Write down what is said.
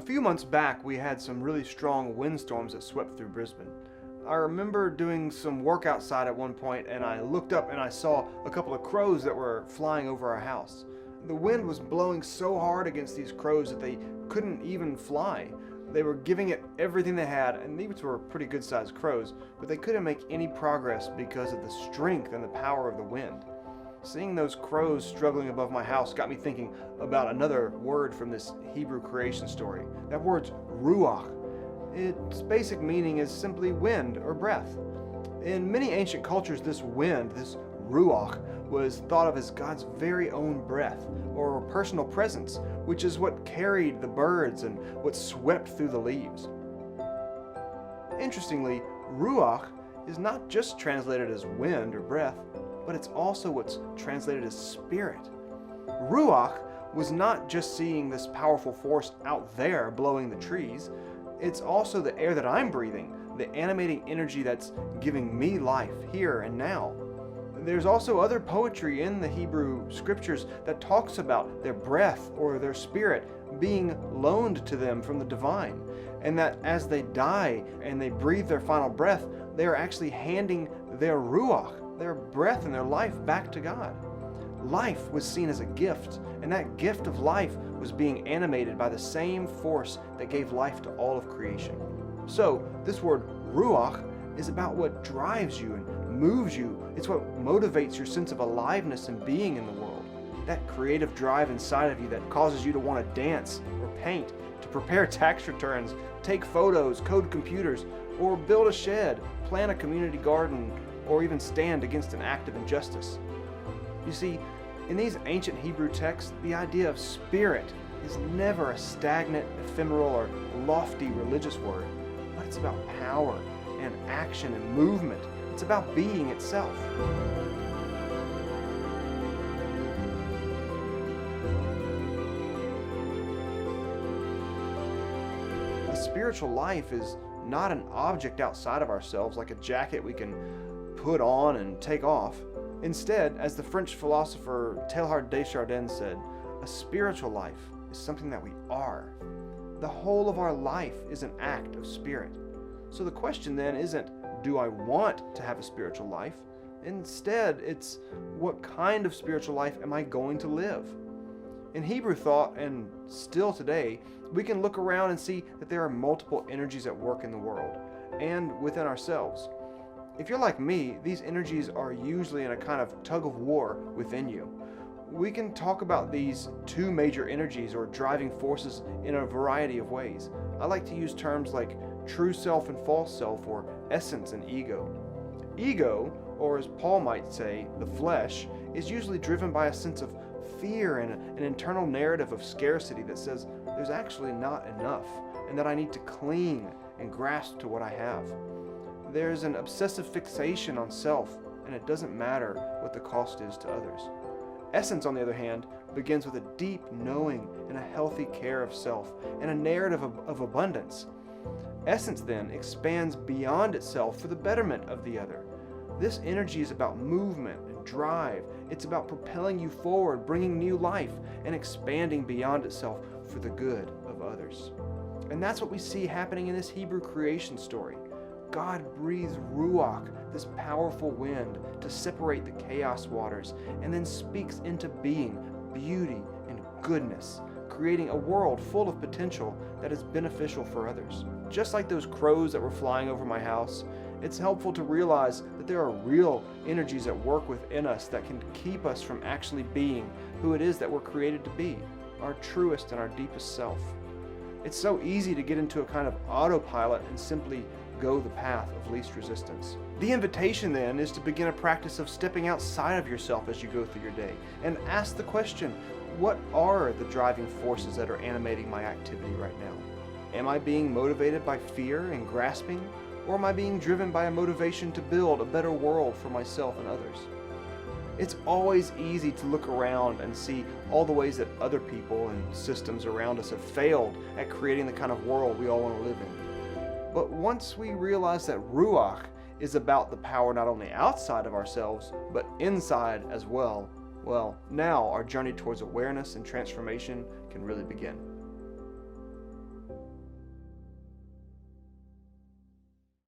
few months back, we had some really strong windstorms that swept through Brisbane. I remember doing some work outside at one point, and I looked up and I saw a couple of crows that were flying over our house. The wind was blowing so hard against these crows that they couldn't even fly. They were giving it everything they had, and these were pretty good sized crows, but they couldn't make any progress because of the strength and the power of the wind. Seeing those crows struggling above my house got me thinking about another word from this Hebrew creation story. That word's ruach. Its basic meaning is simply wind or breath. In many ancient cultures, this wind, this ruach, was thought of as God's very own breath or personal presence, which is what carried the birds and what swept through the leaves. Interestingly, ruach is not just translated as wind or breath, but it's also what's translated as spirit. Ruach was not just seeing this powerful force out there blowing the trees, it's also the air that I'm breathing, the animating energy that's giving me life here and now. There's also other poetry in the Hebrew scriptures that talks about their breath or their spirit being loaned to them from the divine, and that as they die and they breathe their final breath, they are actually handing their ruach, their breath and their life, back to God. Life was seen as a gift, and that gift of life was being animated by the same force that gave life to all of creation. So, this word ruach is about what drives you and moves you. It's what motivates your sense of aliveness and being in the world. That creative drive inside of you that causes you to want to dance or paint, to prepare tax returns, take photos, code computers, or build a shed, plant a community garden, or even stand against an act of injustice. You see, in these ancient Hebrew texts, the idea of spirit is never a stagnant, ephemeral, or lofty religious word, but it's about power and action and movement. It's about being itself. The spiritual life is not an object outside of ourselves like a jacket we can put on and take off. Instead, as the French philosopher Teilhard de Chardin said, a spiritual life is something that we are. The whole of our life is an act of spirit. So the question then isn't, do I want to have a spiritual life? Instead, it's, what kind of spiritual life am I going to live? In Hebrew thought, and still today, we can look around and see that there are multiple energies at work in the world and within ourselves. If you're like me, these energies are usually in a kind of tug of war within you. We can talk about these two major energies or driving forces in a variety of ways. I like to use terms like true self and false self, or essence and ego. Ego, or as Paul might say, the flesh, is usually driven by a sense of fear and an internal narrative of scarcity that says there's actually not enough and that I need to cling and grasp to what I have. There's an obsessive fixation on self, and it doesn't matter what the cost is to others. Essence, on the other hand, begins with a deep knowing and a healthy care of self and a narrative of abundance. Essence then expands beyond itself for the betterment of the other. This energy is about movement and drive. It's about propelling you forward, bringing new life, and expanding beyond itself for the good of others. And that's what we see happening in this Hebrew creation story. God breathes ruach, this powerful wind, to separate the chaos waters, and then speaks into being beauty and goodness, creating a world full of potential that is beneficial for others. Just like those crows that were flying over my house, it's helpful to realize that there are real energies at work within us that can keep us from actually being who it is that we're created to be, our truest and our deepest self. It's so easy to get into a kind of autopilot and simply go the path of least resistance. The invitation then is to begin a practice of stepping outside of yourself as you go through your day and ask the question, what are the driving forces that are animating my activity right now? Am I being motivated by fear and grasping, or am I being driven by a motivation to build a better world for myself and others? It's always easy to look around and see all the ways that other people and systems around us have failed at creating the kind of world we all want to live in. But once we realize that ruach is about the power not only outside of ourselves, but inside as well, now our journey towards awareness and transformation can really begin.